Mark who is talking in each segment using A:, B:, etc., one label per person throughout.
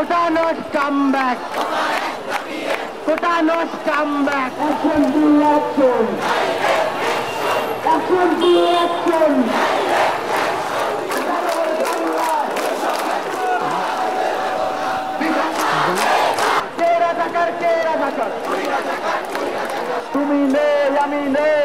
A: Kotanos come back. Kotanos come back. Action to action. Action to action. Kera zakar. Tumi nehi, ami nehi.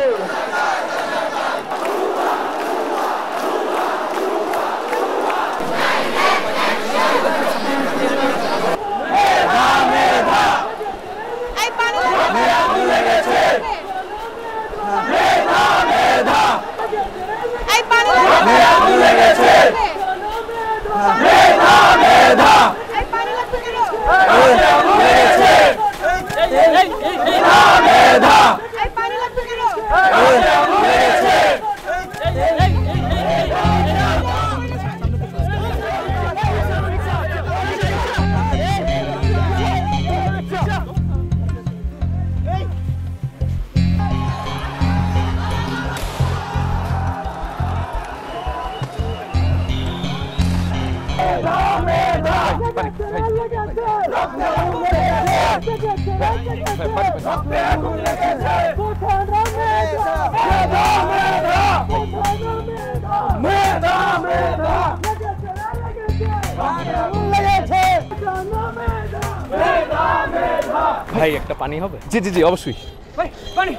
B: ভাই একটা পানি হবে?
C: জি জি জি অবশ্যই
B: ভাই পানি।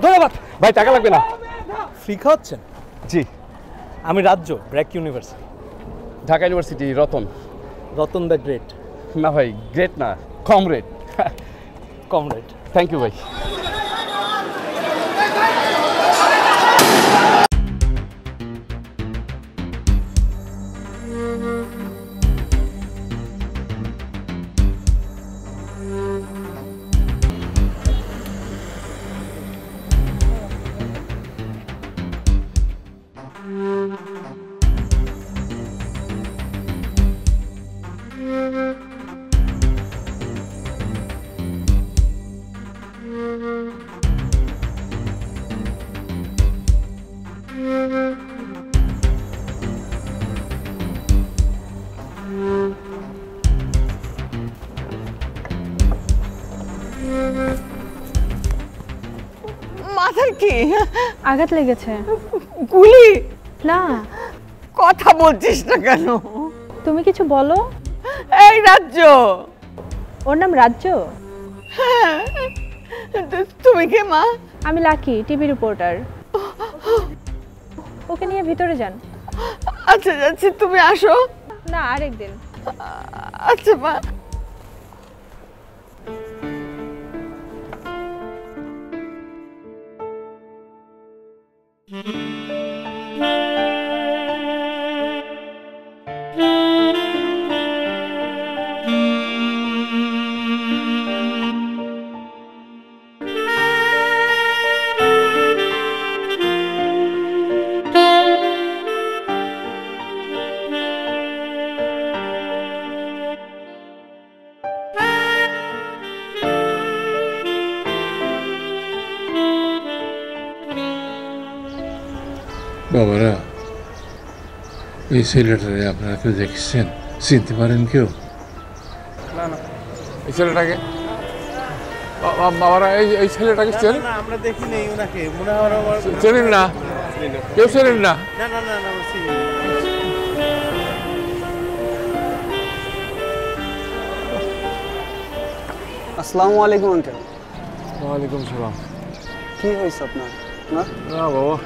B: ধন্যবাদ
C: ভাই, টাকা লাগবে না।
B: ফ্রি খাওয়াচ্ছেন?
C: জি।
B: আমি রাজ্য, BRAC university.
C: Dhaka university, Ratan.
B: Ratan the great?
C: না ভাই, গ্রেট না, কমরেড।
B: কমরেড।
C: থ্যাংক ইউ ভাই।
D: মাথায় কি
E: আঘাত লেগেছে?
D: গুলি
E: না।
D: কথা বলছিস না কেন?
E: তুমি কিছু বলো।
D: এই রাজ্য।
E: ওর নাম রাজ্য?
D: হ্যাঁ। তুমি কে মা?
E: আমি লাকি, টিভি রিপোর্টার। ওকে নিয়ে ভিতরে যান।
D: আচ্ছা যাচ্ছি, তুমি আসো।
E: না, আরেকদিন।
D: আচ্ছা মা।
F: বাবারা, এই ছেলেটারে আপনারা কেউ দেখছেন? চিনতে পারেন কেউ?
C: না না, এই ছেলেটাকে বাবারা, এই ছেলেটাকে চেনেন?
G: আমরা দেখি নেই ওনাকে, মনে হয়
C: চেনেন না? কেউ চেনেন না?
G: না না না না, চিনি না।
H: আসসালামু আলাইকুম আঙ্কেল।
C: ওয়ালাইকুম সালাম।
H: কি হয়েছে আপনার?
C: না বাবা,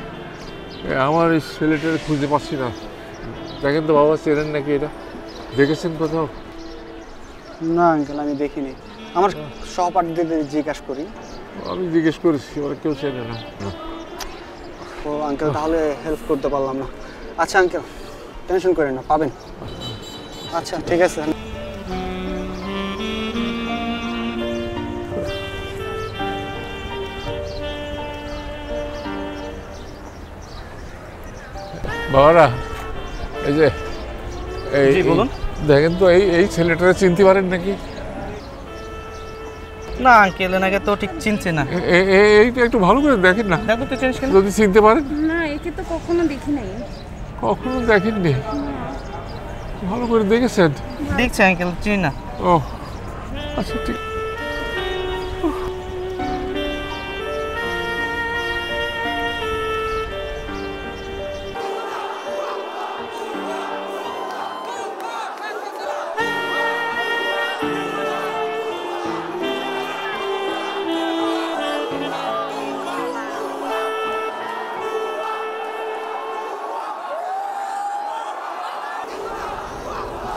C: আমার এই ছেলেটাকে খুঁজে পাচ্ছি না। দেখেন তো বাবা, চেনেন নাকি? এটা দেখেছেন কোথাও?
H: না আঙ্কেল, আমি দেখিনি। আমার সহপাঠীদের জিজ্ঞাসা করি।
C: আমি জিজ্ঞেস করেছি, ওরা কেউ চেনে না।
H: ও আঙ্কেল, তাহলে হেল্প করতে পারলাম না। আচ্ছা আঙ্কেল, টেনশন করেন না, পাবেন। আচ্ছা ঠিক আছে।
C: বাবারা, এই যে দেখেন তো, এই ছেলেটারে চিনতে পারেন নাকি?
G: না আঙ্কেল, এনাকে তো ঠিক চিনছে না।
C: এইটা একটু ভালো করে দেখেন না,
G: দেখো তো চিনিস কিনা।
C: যদি চিনতে পারেন।
E: না, একে তো কখনো দেখি নাই।
C: কখনো দেখেননি? ভালো করে দেখেছেন?
G: দেখছি আঙ্কেল, চিনি না।
C: ও আচ্ছা ঠিক।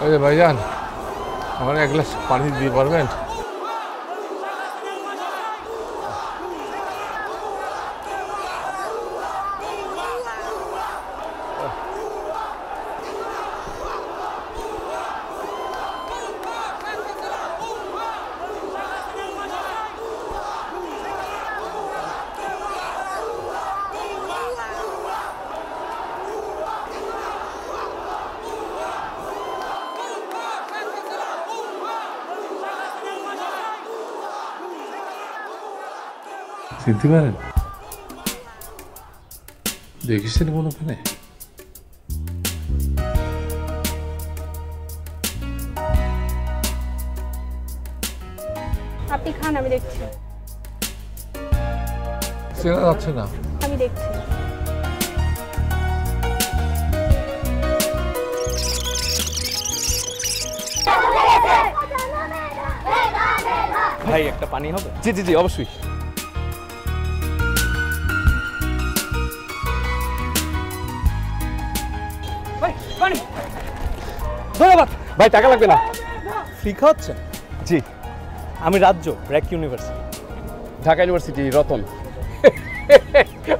C: अरे भाईजान हमारे एक गिलास पानी दिए पारबेन? চিনতে পারেন? দেখেছেন কোনোখানে?
E: আপনি খান, আমি দেখছি।
C: চেনা যাচ্ছে না।
E: আমি দেখছি।
B: ভাই একটা পানি হবে?
I: জি জি জি অবশ্যই। ধন্যবাদ ভাই, টাকা লাগবে না।
B: ফ্রি খাওয়াচ্ছেন?
I: জি।
B: আমি রাজ্য, ব্র্যাক ইউনিভার্সিটি।
I: ঢাকা ইউনিভার্সিটি, রতন।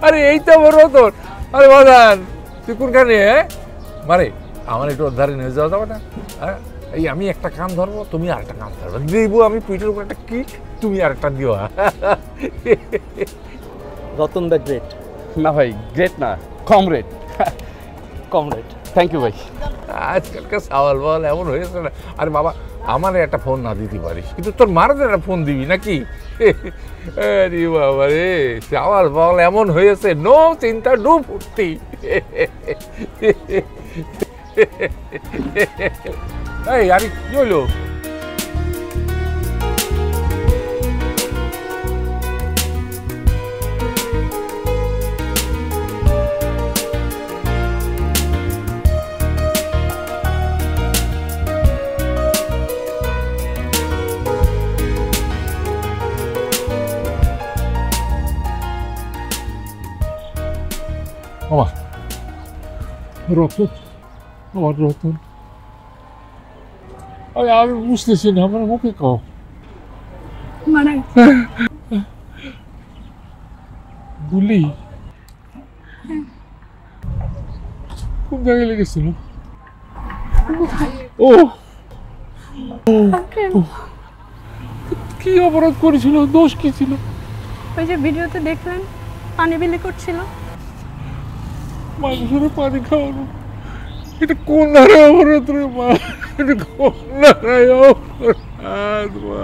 C: আরে এই তো আমার রতন। আরে বাজান তুই কোনখানে? মারে আমার একটু ধারে নিয়ে যাওয়া যাবে না? হ্যাঁ এই আমি একটা কান ধরবো, তুমি আর একটা কান ধরবো, দিব আমি পিঠের উপর একটা কিক, তুমি আর একটা দিও।
B: Ratan the great.
I: না ভাই, গ্রেট না, কমরেড।
B: কমরেড।
I: থ্যাংক ইউ ভাই।
C: আজকালকার সওয়াল বল এমন হয়েছে না। আরে বাবা আমার একটা ফোন না দিতে পারিস, কিন্তু তোর মারাদের একটা ফোন দিবি নাকি? আরে বাবা রে, সওয়াল বল এমন হয়েছে, নো চিন্তা নো ফুর্তি। এই আরে কি হইলো? আমার রতন, আমার রতন। আমি বুঝতেছি না, আমার মুখে কও।
E: মানে
C: গুলি কোন জায়গায় লেগেছিল? ও কি অপরাধ করেছিল? দোষ কি ছিল?
E: ওই যে ভিডিওতে দেখলেন পানি বিলি করছিল।
C: মানুষের পানি খাওয়ানো, এটা কোন ধারায় অপরাধ রে মা? এটা কোন ধারায় অপরাধ মা?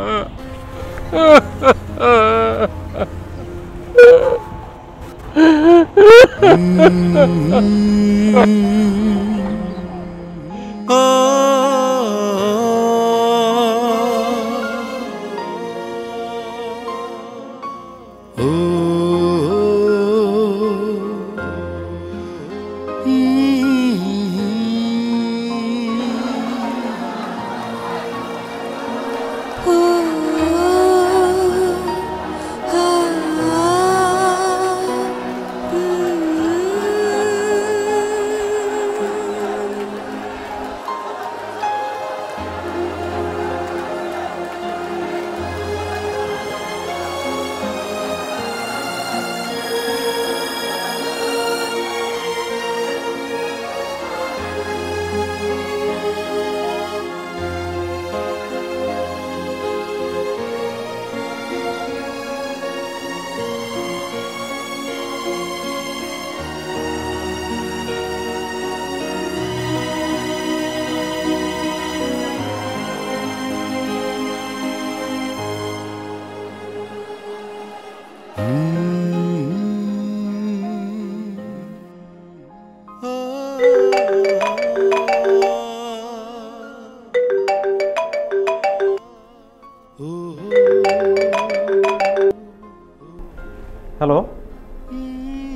B: হ্যালো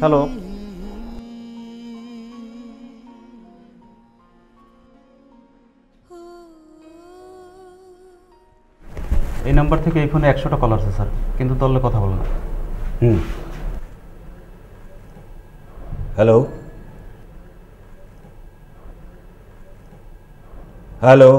B: হ্যালো,
J: এই নাম্বার থেকে এই ফোনে 100টা কল আসছে স্যার, কিন্তু দলে কথা বলে না।
K: হ্যালো হ্যালো,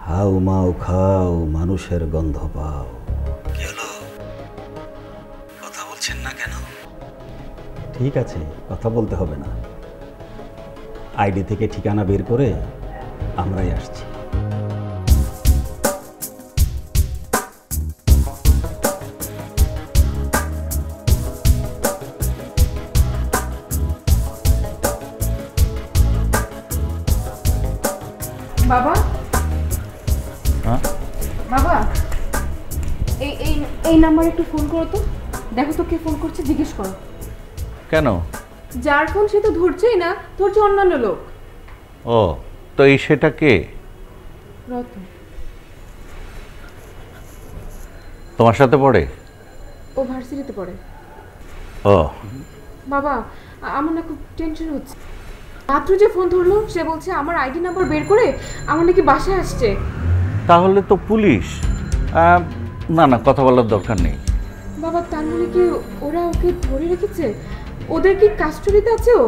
K: হাউ মাউ খাও মানুষের গন্ধ পাও। কি হলো, কথা বলছেন না কেন? ঠিক আছে, কথা বলতে হবে না। আইডি থেকে ঠিকানা বের করে আমরাই আসছি।
L: বাবা, বাবা, এই এই এই নাম্বারে একটু ফোন করো তো, দেখো তো কে ফোন করছে, জিজ্ঞেস করো।
M: কেন?
L: যার ফোন সে তো ধরছেই না, ধরছে অন্যান্য লোক।
M: ও, তো এই সেটা কে?
L: রতন।
M: তোমার সাথে পড়ে?
L: ও ভার্সিটিতে পড়ে।
M: ও
L: বাবা, আমার না খুব টেনশন হচ্ছে। মাত্র যে ফোন ধরলো সে বলছে আমার আইডি নাম্বার বের করে আমার নাকি বাসায় আসছে।
M: তাহলে তো পুলিশ। না না, কথা বলার দরকার নেই।
L: বাবা, তার মানে কি ওরা ওকে ধরে রেখেছে? ওদের কি কাস্টডিতে আছে ও?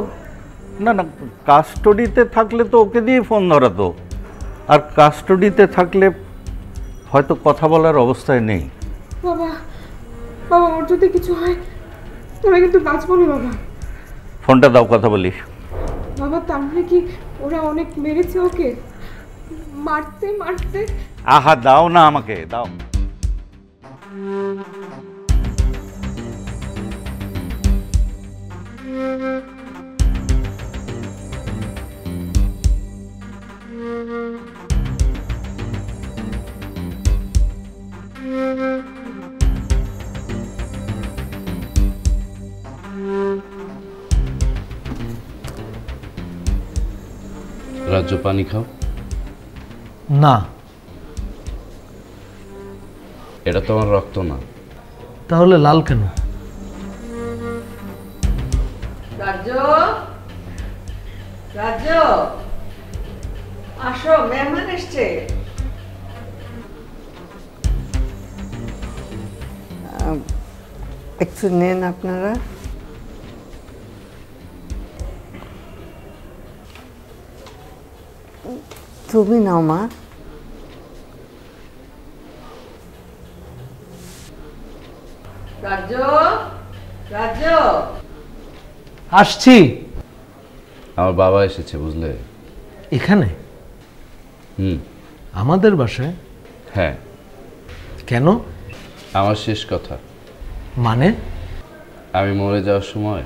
M: না না, কাস্টডিতে থাকলে তো ওকে দিয়ে ফোন ধরাতো, আর কাস্টডিতে থাকলে হয়তো কথা বলার অবস্থায় নেই।
L: বাবা, বাবা, ওর যদি কিছু হয় তুমি কিন্তু বাঁচবো না বাবা।
M: ফোনটা দাও, কথা বলি।
L: বাবা, তার মানে কি ওরা অনেক মেরেছে ওকে? মারতে মারতে।
M: আহা, দাও না আমাকে, দাও।
I: রাজ্য, পানি খাও।
B: না,
I: এটা তোমার রক্ত না।
B: তাহলে লাল কেন?
D: রাজ্য, রাজ্য, আসো, মেহমান এসছে। একটু নেন আপনারা। তুমি নাও মা। রাজ্য, রাজ্য,
B: আসছি।
I: আমার বাবা এসেছে, বুঝলে?
B: এখানে? আমাদের বাসায়?
I: হ্যাঁ।
B: কেন?
I: আমার শেষ কথা।
B: মানে?
I: আমি মরে যাওয়ার সময়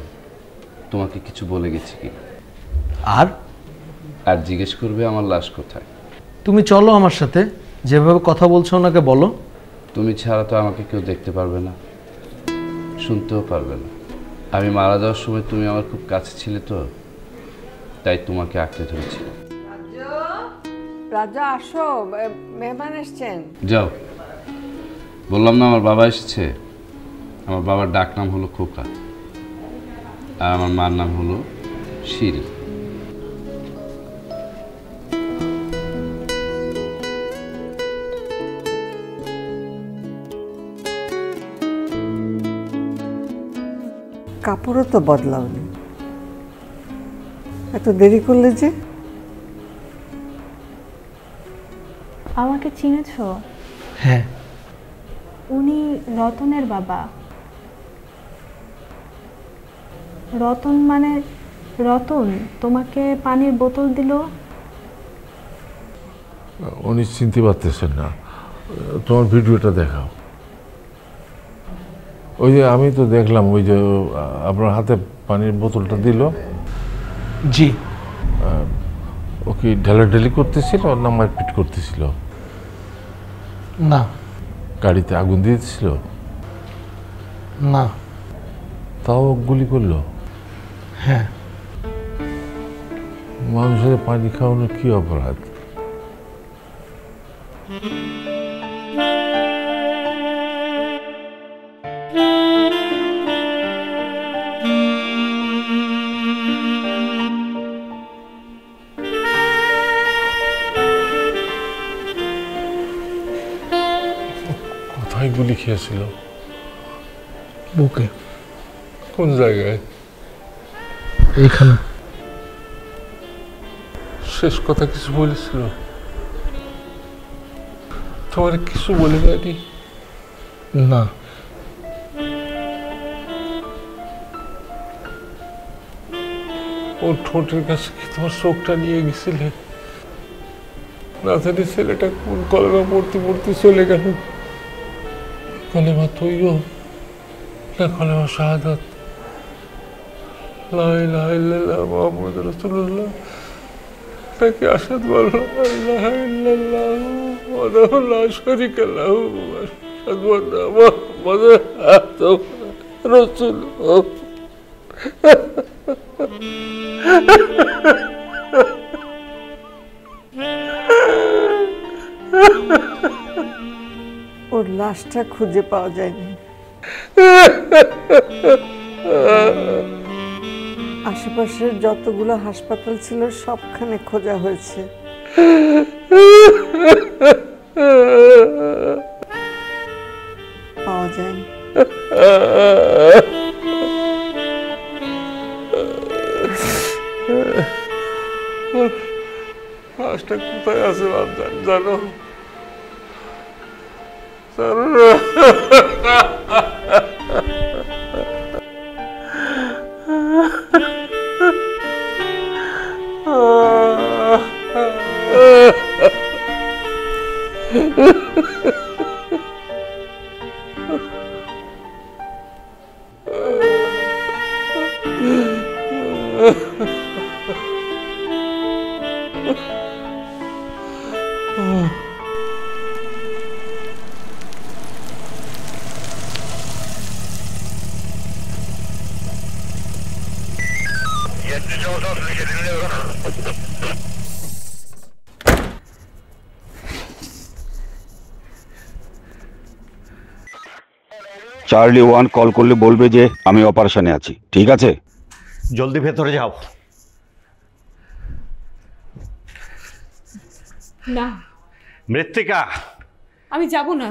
I: তোমাকে কিছু বলে গেছি কি?
B: আর
I: আর জিজ্ঞেস করবে আমার লাশ কোথায়।
B: তুমি চলো আমার সাথে, যেভাবে কথা বলছো ওনাকে বলো।
I: তুমি ছাড়া তো আমাকে কেউ দেখতে পারবে না, শুনতেও পারবে না। আমি মারা যাওয়ার সময় তুমি আমার খুব কাছে ছিলে তো, তাই তোমাকে আঁকড়ে ধরেছি।
D: রাজা, আসো, মেহমান এসছেন।
I: যাও, বললাম না আমার বাবা এসেছে। আমার বাবার ডাক নাম হলো খোকা, আর আমার মার নাম হলো শিরি।
D: কাপড়ও তো বদলাওনি, এত দেরি করলে যে?
E: আমাকে চিনেছো?
B: হ্যাঁ।
E: উনি রতনের বাবা। রতন মানে রতন তোমাকে পানির বোতল দিল।
F: উনি চিনতে পারতেছেন না, তোমার ভিডিওটা দেখাও। ওই যে আমি তো দেখলাম, ওই যে আপনার হাতে পানির বোতলটা দিল।
B: জি।
F: ও কি ঢেলাঢেলি করতেছিল না মারপিট করতেছিল?
B: না।
F: গাড়িতে আগুন দিয়েছিল?
B: না।
F: তাও গুলি করলো?
B: হ্যাঁ।
F: মানুষের পানি খাওয়ানো কি অপরাধ? কোথায় গুলি খেয়েছিল?
B: বুকে।
F: কোন জায়গায়?
B: এইখানে।
F: শেষ কথা কিছু বলেছিল? তোমার কিছু বলে যায়নি?
B: না।
F: ওর ঠোঁটের কাছে কি তোমার চোখটা নিয়ে গেছিলে? না জানি ছেলেটা কোন কলেমা পড়তে পড়তে চলে গেল। কলেমা তৈয় না কলেমা শাহাদাত, লা ইলাহা ইল্লাল্লাহ মুহাম্মাদুর রাসূলুল্লাহ, নাকি আশহাদু আল্লা ইলাহা ইল্লাল্লাহ ওয়াহদাহু লা শারীকা লাহু ওয়া আশহাদু আন্না মুহাম্মাদান আবদুহু ওয়া রাসূলুহু।
D: ওর লাশটা খুঁজে পাওয়া যায়নি। আশেপাশের যতগুলো হাসপাতাল ছিল সবখানে খোঁজা হয়েছে, পাওয়া যায়নি।
F: লাশটা কোথায় আছে জানো?
K: চার্লি 1 কল করলে বলবে যে আমি অপারেশনে আছি, ঠিক আছে? জলদি ভেতরে যাও।
L: না
K: মৃত্তিকা,
L: আমি যাব না।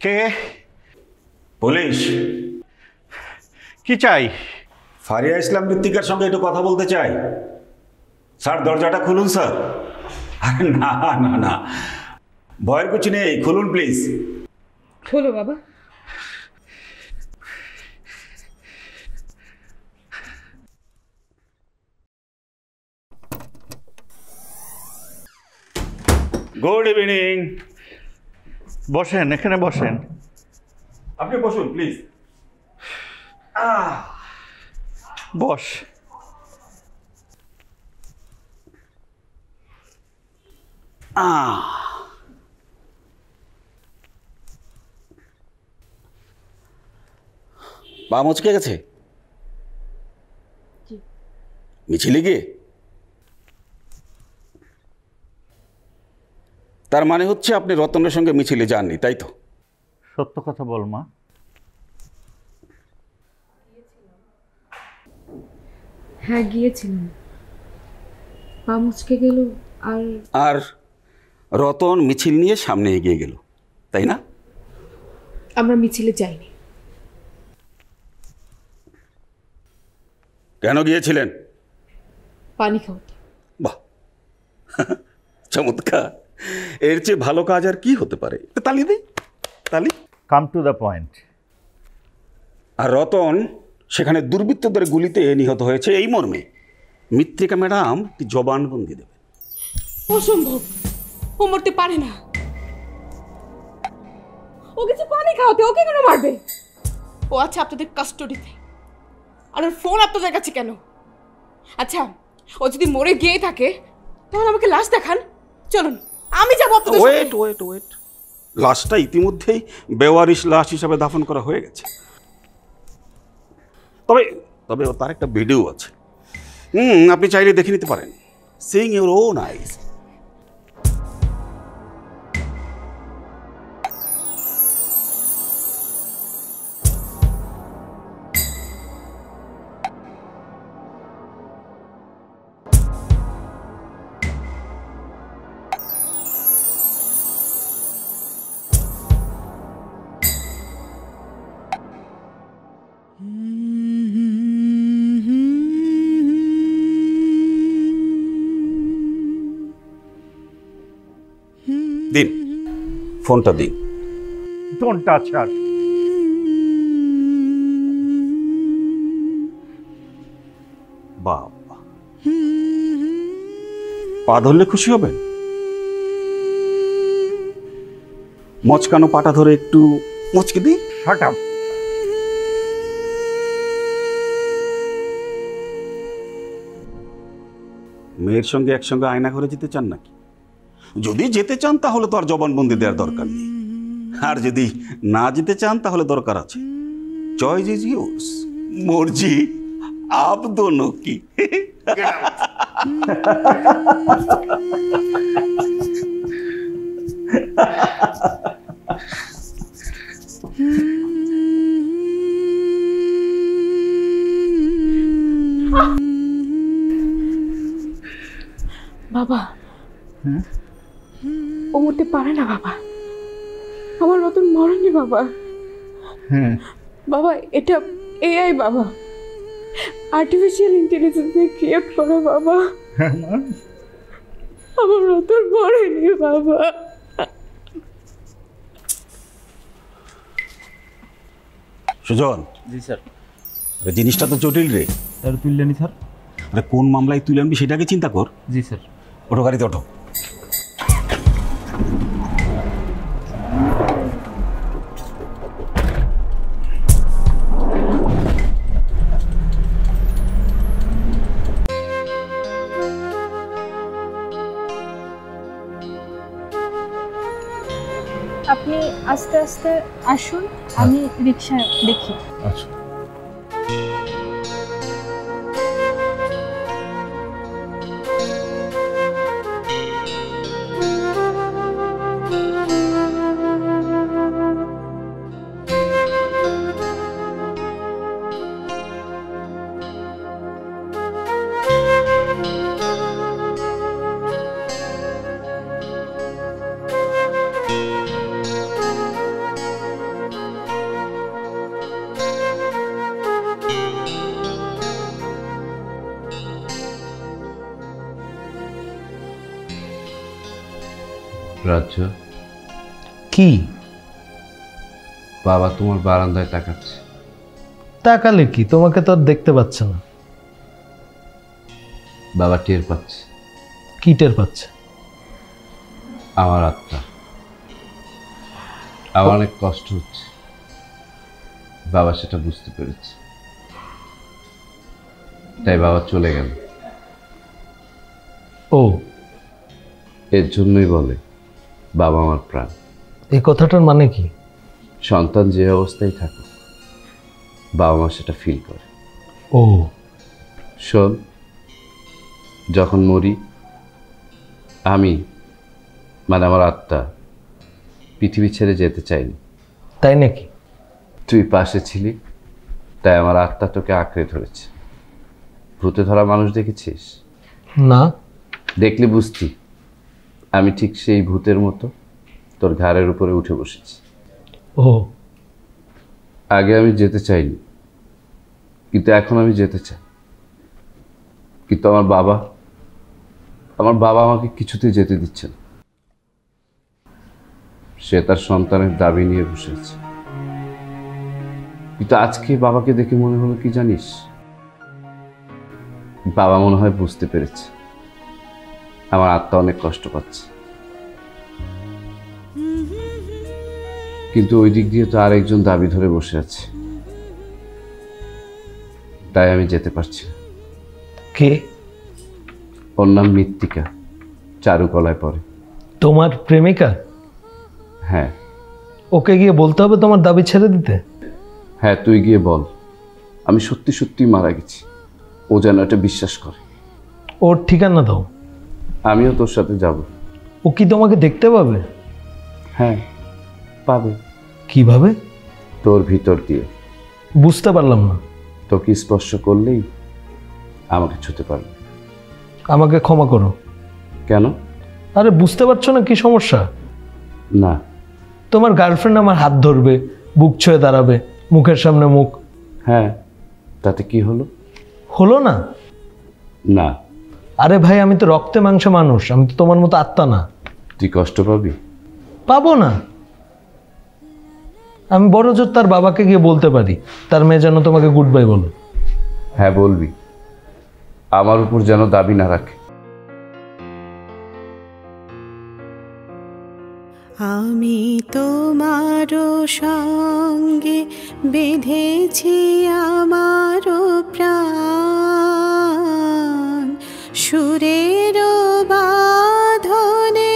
K: কে? পুলিশ। কি চাই? ফারিয়া ইসলাম মৃত্তিকার সঙ্গে একটু কথা বলতে চাই। স্যার দরজাটা খুলুন স্যার। আরে না না না, ভয়ের কিছু নেই, খুলুন প্লিজ।
L: খোলো বাবা।
K: Good evening.
M: বসেন, এখানে বসেন।
K: আপনি বসুন প্লিজ।
M: বস।
K: পা মচকে গেছে মিছিলে গিয়ে? তার মানে হচ্ছে আপনি রতনের সঙ্গে মিছিলে যাননি, তাই তো?
M: সত্য কথা বল মা।
L: হ্যাঁ গিয়েছিলাম, পা মুচকে গেল।
K: আর রতন মিছিল নিয়ে সামনে এগিয়ে গেল, তাই না?
L: আমরা মিছিলে যাইনি।
K: কেন গিয়েছিলেন?
L: পানি খাওয়াতে।
K: বাহ, চমৎকার। এর চেয়ে ভালো কাজ আর কি হতে পারে? তালি দেই, তালি।
M: Come to the point.
K: আর রতন সেখানে দুর্বৃত্তদের গুলিতে নিহত হয়েছে এই মর্মে মৃত্তিকা ম্যাডাম একটি জবানবন্দি দেবে।
L: অসম্ভব, ও মরতে পারে না। ও কিছু পানি খাওয়াতে, ওকে কেন মারবে? ও আছে আপনাদের কাস্টডিতে, আর ওর ফোন আপনাদের কাছে কেন? আচ্ছা, ও যদি মরে গিয়ে থাকে তাহলে আমাকে লাশ দেখান, চলুন আমি যাবো আপনাদের সাথে।
N: ওয়েট, লাশটা ইতিমধ্যেই বেওয়ারিশ লাশ হিসাবে দাফন করা হয়ে গেছে। তবে তবে তার একটা ভিডিও আছে, আপনি চাইলে দেখে নিতে পারেন। সিইং ইউর ওন আইজ। দিন ফোনটা দিন।
M: ডোন্ট টাচ হার।
N: বাবা, পা ধরলে খুশি হবেন? মচকানো পাটা ধরে একটু মচকে দিই।
M: Shut up.
N: মেয়ের সঙ্গে একসঙ্গে আয়না ঘরে যেতে চান নাকি? যদি যেতে চান তাহলে তো আর জবানবন্দি দেওয়ার দরকার নেই, আর যদি না যেতে চান তাহলে দরকার আছে। চয়েস ইজ ইয়োর্স, মর্জি আপ দোনো কি।
L: বাবা, ও মরতে পারে না বাবা, আমার মতন মরেনি বাবা। বাবা এটা এআই বাবা, আর্টিফিশিয়াল ইন্টেলিজেন্সে ক্রিয়েট করা বাবা, আমার মতন মরেনি বাবা।
N: সুজন।
J: জি স্যার।
N: জিনিসটা তো জটিল রে।
J: স্যার তুললেনি স্যার।
N: আরে কোন মামলায় তুলে আনবি সেটাকে চিন্তা কর।
J: জি স্যার।
N: ওঠো, গাড়িতে ওঠো।
E: আপনি আস্তে আস্তে আসুন, আমি রিক্সা দেখি।
C: আচ্ছা।
I: রাজ্য
B: কি?
I: বাবা তোমার বারান্দায় তাকাচ্ছে।
B: তাকালে কি? তোমাকে তো আর দেখতে পাচ্ছে না।
I: বাবা টের পাচ্ছে।
B: কি টের পাচ্ছে?
I: আমার আত্মা। আমার অনেক কষ্ট হচ্ছে, বাবা সেটা বুঝতে পেরেছে, তাই বাবা চলে গেল।
B: ও,
I: এর জন্যই বলে বাবা আমার প্রাণ।
B: এই কথাটার মানে কি?
I: সন্তান যে অবস্থায় থাকে বাবা মা সেটা ফিল করে।
B: ও
I: শোন, যখন মরি আমি মানে আমার আত্মা পৃথিবী ছেড়ে যেতে চাইনি।
B: তাই নাকি?
I: তুই পাশে ছিলি তাই আমার আত্মা তোকে আঁকড়ে ধরেছে। ভূতে ধরা মানুষ দেখেছিস?
B: না।
I: দেখলে বুঝতি আমি ঠিক সেই ভূতের মতো তোর ঘাড়ের উপরে উঠে বসেছি।
B: ও,
I: আগে আমি যেতে চাইনি, কিন্তু এখন আমি যেতে চাই। কিন্তু আমার বাবা আমাকে কিছুতেই যেতে দিচ্ছে না। সে তার সন্তানের দাবি নিয়ে বসে আছে। কিন্তু আজকে বাবাকে দেখে মনে হলো কি জানিস, বাবা মনে হয় বুঝতে পেরেছে আমার আত্মা অনেক কষ্ট পাচ্ছে। কিন্তু ওই দিক দিয়ে তো আরেকজন দাবি ধরে বসে আছে, তাই আমি যেতে পারছি না।
B: কে?
I: ওর নাম মৃত্তিকা। চারুকলায় পড়ে।
B: তোমার প্রেমিকা?
I: হ্যাঁ।
B: ওকে গিয়ে বলতে হবে তোমার দাবি ছেড়ে দিতে?
I: হ্যাঁ, তুই গিয়ে বল আমি সত্যি সত্যি মারা গেছি, ও যেন এটা বিশ্বাস করে।
B: ওর ঠিকানা দাও।
I: আমিও তোর সাথে যাব।
B: ও কি তোমাকে দেখতে পাবে?
I: হ্যাঁ পাবে।
B: কিভাবে?
I: তোর ভিতর দিয়ে।
B: বুঝতে পারলাম না।
I: তোকে স্পর্শ করলেই আমাকে ছুঁতে পারবে।
B: আমাকে ক্ষমা করো।
I: কেন?
B: আরে বুঝতে পারছো না কি সমস্যা?
I: না।
B: তোমার গার্লফ্রেন্ড আমার হাত ধরবে, বুক ছুঁয়ে দাঁড়াবে, মুখের সামনে মুখ।
I: হ্যাঁ, তাতে কি হলো?
B: হলো না?
I: না।
B: আরে ভাই, আমি তো রক্তে মাংসে মানুষ, আমি তো তোমার মতো আত্মা না।
I: তুই কষ্ট পাবি?
B: পাবো না। আমি বড় জোর তার বাবাকে গিয়ে বলতে পারি তার মেয়ে যেন তোমাকে গুড বাই বলো।
I: হ্যাঁ বলবি, আমার উপর যেন দাবি না রাখে।
O: আমি তোমারও সঙ্গে বেঁধেছি আমারও প্রাণ, সুরের বাঁধনে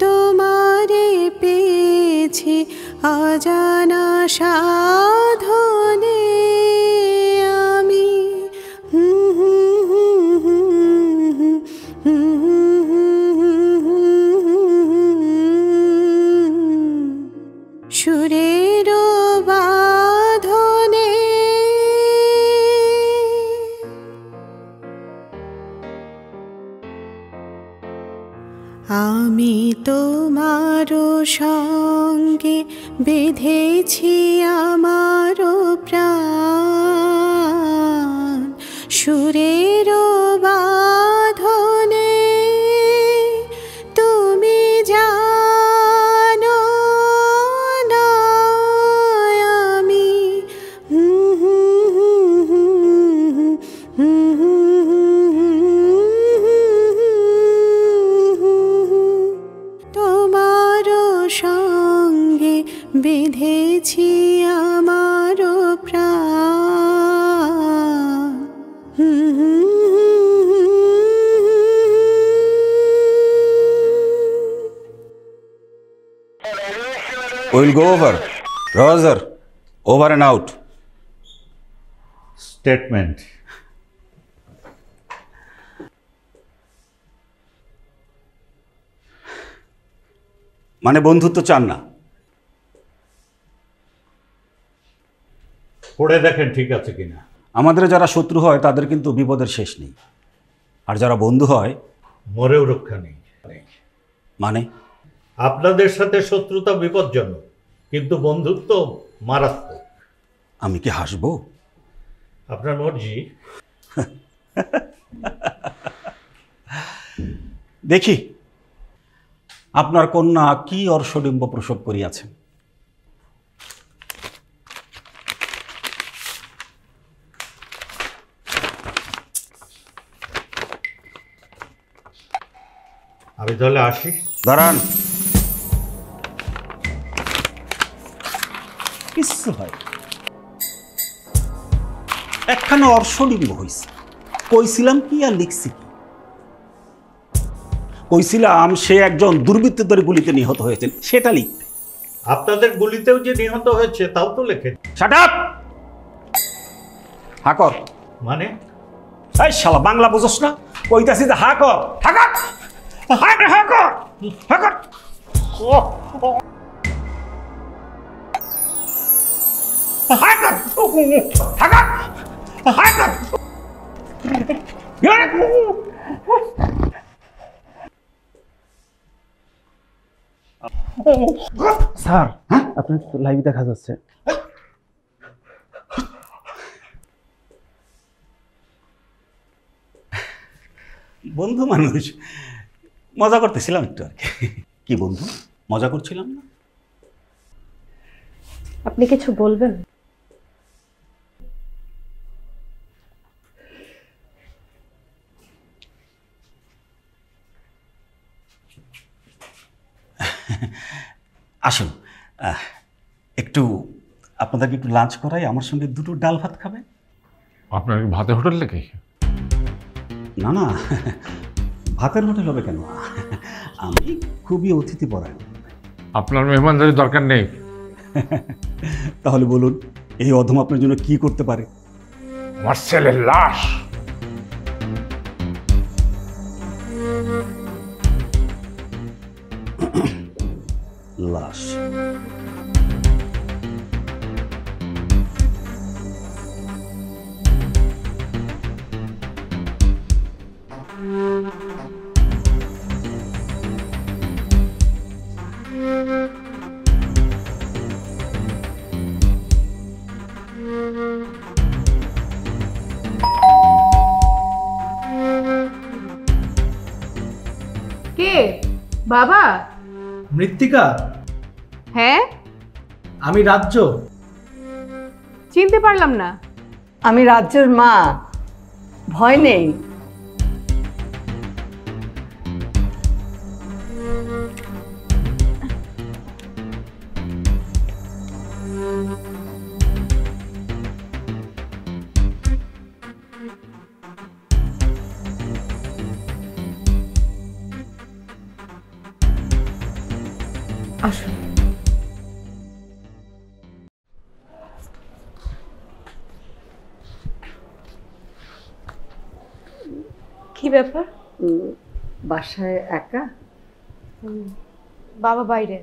O: তোমারে পেয়েছি অজানা সাধনে। সুরের বাঁধনে আমি তোমারও সঙ্গে বেঁধেছি আমারও প্রাণ, সুরের বাঁধনে তুমি জানো না আমি তোমারও সঙ্গে বেঁধেছি আমারও প্রাণ।
N: We'll go over. Roger, over and out.
M: Statement.
N: মানে বন্ধুত্ব চান না?
M: পড়ে দেখেন ঠিক আছে কিনা।
N: আমাদের যারা শত্রু হয় তাদের কিন্তু বিপদের শেষ নেই, আর যারা বন্ধু হয়
M: মরেও রক্ষা নেই।
N: মানে
M: আপনাদের সাথে শত্রুতা বিপজ্জনক, কিন্তু বন্ধুত্ব মারাত্মক।
N: আমি কি হাসবো?
M: আপনার মর্জি।
N: দেখি আপনার কন্যা কি অর্শডিম্ব প্রসব করিয়াছেন।
M: আমি তাহলে আসি।
N: দাঁড়ান। কিচ্ছু হয় একখানে অর্শডিম্ব হয়েছে। কইছিলাম কি আর লিখছি কি? কইছিলাম সে একজন দুর্বৃত্তদের গুলিতে নিহত হয়েছেন, সেটা লিখতে।
M: আপনাদের গুলিতেও যে নিহত হয়েছে তাও তো লেখেন।
N: Shut up! হাকর
M: মানে?
N: এই শালা বাংলা বুঝছ না? কইতাছি যে হাকর। হাকর হাকর হাকর হাকর। হাকর হাকর হাকর।
J: স্যার, আপনার লাইভে দেখা যাচ্ছে।
N: বন্ধু মানুষ, মজা করতেছিলাম একটু আর কি। বন্ধু, মজা করছিলাম না?
E: আপনি কিছু বলবেন?
N: আসুন, একটু আপনাদেরকে একটু লাঞ্চ করাই, আমার সঙ্গে দুটো ডাল ভাত খাবে।
C: আপনার ভাতের হোটেল নাকি?
N: না না, ভাতের হোটেল হবে কেন, আমি খুবই অতিথিপরায়ণ।
C: আপনার মেহমানদারির দরকার নেই।
N: তাহলে বলুন, এই অধম আপনার জন্য কি করতে পারে?
C: আমার ছেলের লাশ।
N: লাশ?
L: কে বাবা?
B: মৃত্তিকা,
L: হ্যাঁ
B: আমি রাজ্য।
L: চিনতে পারলাম না।
D: আমি রাজ্যের মা, ভয় নেই।
L: আসুন। কি ব্যাপার?
D: বাসায় একা?
L: বাবা বাইরে।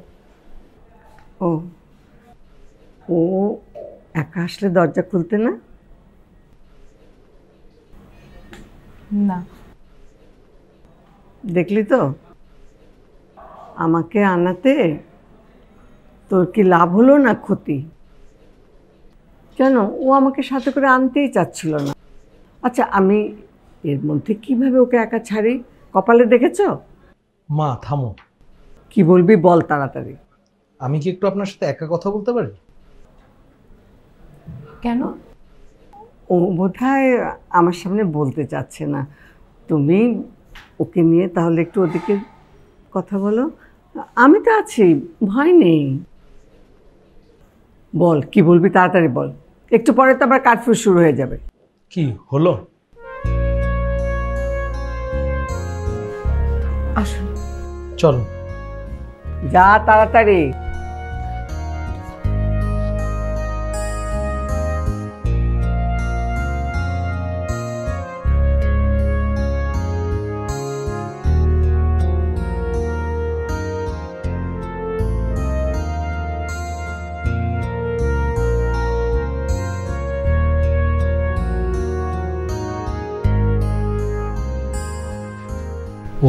D: ও ও একা আসলে দরজা খুলতে না?
L: না।
D: দেখলি তো, আমাকে আনাতে তোর কি লাভ হলো না ক্ষতি? কেন ও আমাকে সাথে করে আনতেই চাচ্ছিল না। আচ্ছা, আমি এর মধ্যে কিভাবে ওকে একা ছাড়ি? কপালে দেখেছ?
B: মা থামো।
D: কি বলবি বল তাড়াতাড়ি।
B: আমি কি একটু আপনার সাথে একা কথা বলতে পারি?
L: কেন?
D: ও বোধহয় আমার সামনে বলতে চাচ্ছে না। তুমি ওকে নিয়ে তাহলে একটু ওদিকে কথা বলো। আমি তো আছি, ভয় নেই। বল কি বলবি, তাড়াতাড়ি বল। একটু পরে তো আবার কারফিউ শুরু হয়ে যাবে।
B: কি হলো?
L: আসুন।
B: চলো।
D: যা তাড়াতাড়ি।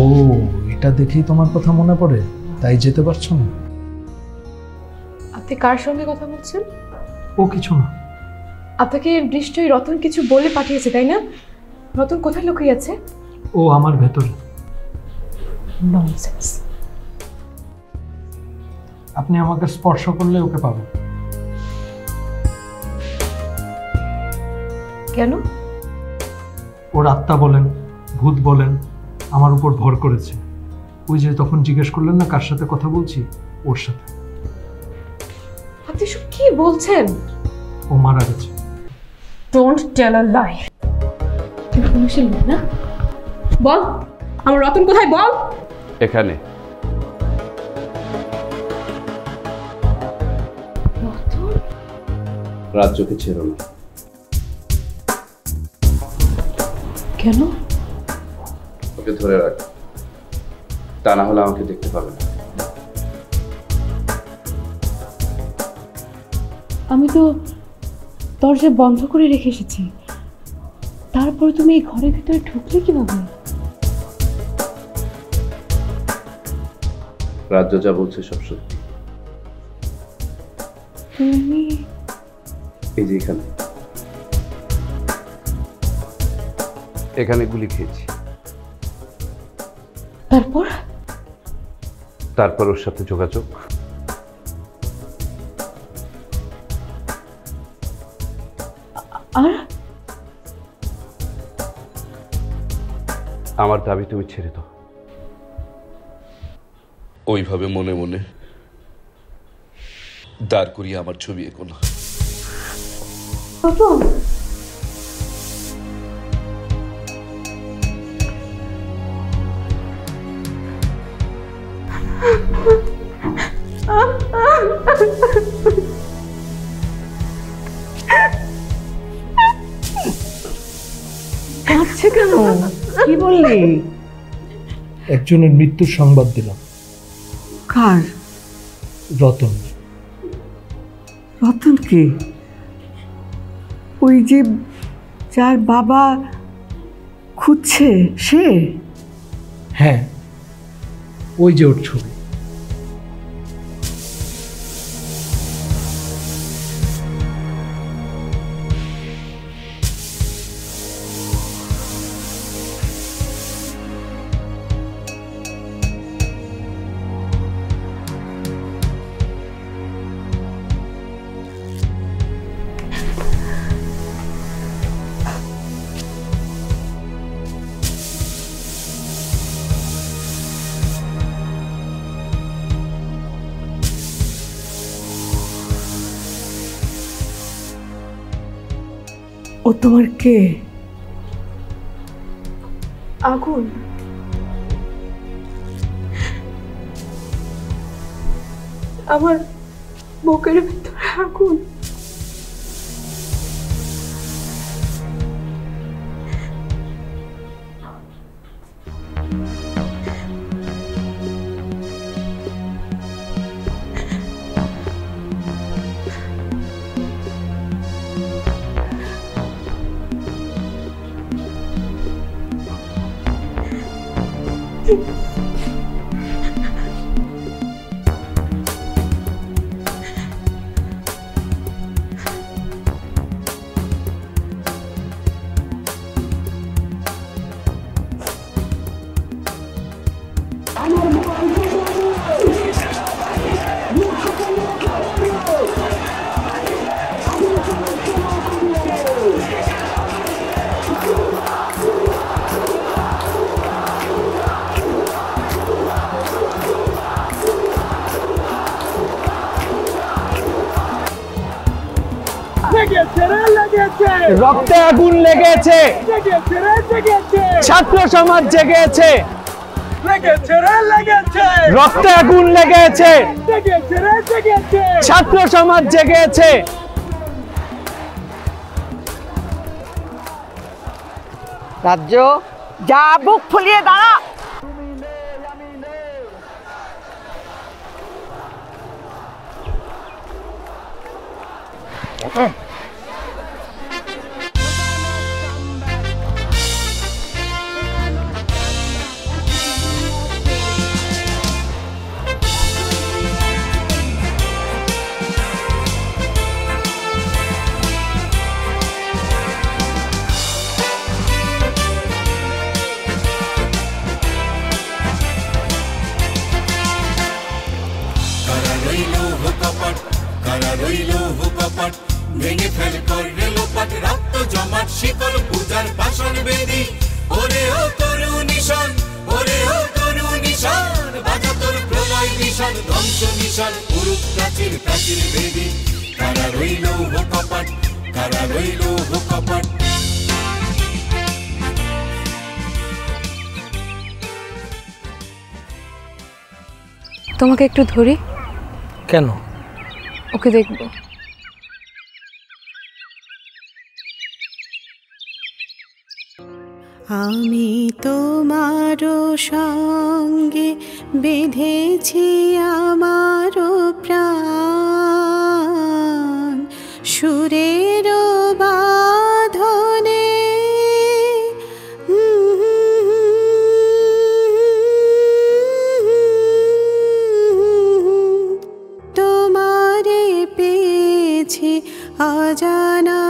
B: ও, এটা দেখেই তোমার কথা মনে পড়ে, তাই যেতে পারছো না?
L: আপনি কার সঙ্গে কথা বলছেন?
B: ও কিছু না।
L: আপনাকে নিশ্চয়ই রতন কিছু বলে পাঠিয়েছে, তাই না? রতন কোথায় লুকিয়ে আছে?
B: ও আমার ভেতরে।
L: ননসেন্স।
B: আপনি আমাকে স্পর্শ করলে ওকে পাবেন।
L: কেন?
B: ওর আত্মা বলেন, ভূত বলেন, আমার উপর ভর করেছে। ওই যে তখন জিজ্ঞেস করলেন না কার সাথে কথা বলছি, ওর সাথে।
L: আপনি সব কি বলছেন?
B: ও মারা গেছে।
L: Don't tell a lie. Information না বল, আমার রতন কোথায় বল?
I: এখানে।
L: রতন?
I: রাজ্যকে ছেড়ো না।
L: কেন?
I: ওকে ধরে রাখ, তা না হলে আমাকে দেখতে পাবে না।
L: আমি তো দরজা বন্ধ করে রেখে এসেছি, তারপর তুমি এই ঘরের ভিতরে ঢুকলে কিভাবে?
I: রাজ্য যা বলছে সব সত্যি।
L: তুমি
I: এই যে এখানে গুলি খেয়েছি। তারপর ওর সাথে যোগাযোগ।
L: আর
I: আমার দাবি তুমি ছেড়ে দাও। ওইভাবে মনে মনে দাঁড় করিয়ে আমার ছবি এঁকো না।
L: রতন,
D: কাঁদছে কেন? কি বললি?
B: একজনের মৃত্যুর সংবাদ দিলাম।
D: কার?
B: রতন।
D: রতন কি? ওই যে যার বাবা খুঁজছে সে?
B: হ্যাঁ, ওই যে ওর ছবি।
D: ও তোমার কে?
L: আগুন। আমার বুকের ভিতরে আগুন।
P: রক্তে আগুন লেগেছে, ছাত্র সমাজ জেগেছে, রক্তে আগুন লেগেছে, ছাত্র সমাজ জেগেছে।
D: রাজ্য যা, বুক ফুলিয়ে দাঁড়া।
Q: ভেঙে ফেল করে লোপাট রক্ত জমাট শিকল পূজার পাষাণ বেদি। ওরে ও তরু নিশান, ওরে ও তরু নিশান, বাজা তোর প্রলয় নিশান, ধ্বংস নিশান, পুরুষ প্রাচীর প্রাচীর বেদি। কারা রইল হো কপাট, কারা রইল হো কপাট।
L: তোমাকে একটু ধরি।
B: কেন?
L: ওকে দেখবো।
O: আমি তোমারও সঙ্গে বেঁধেছি আমারও প্রাণ, সুরের বাঁধনে তোমারে পেয়েছি অজানা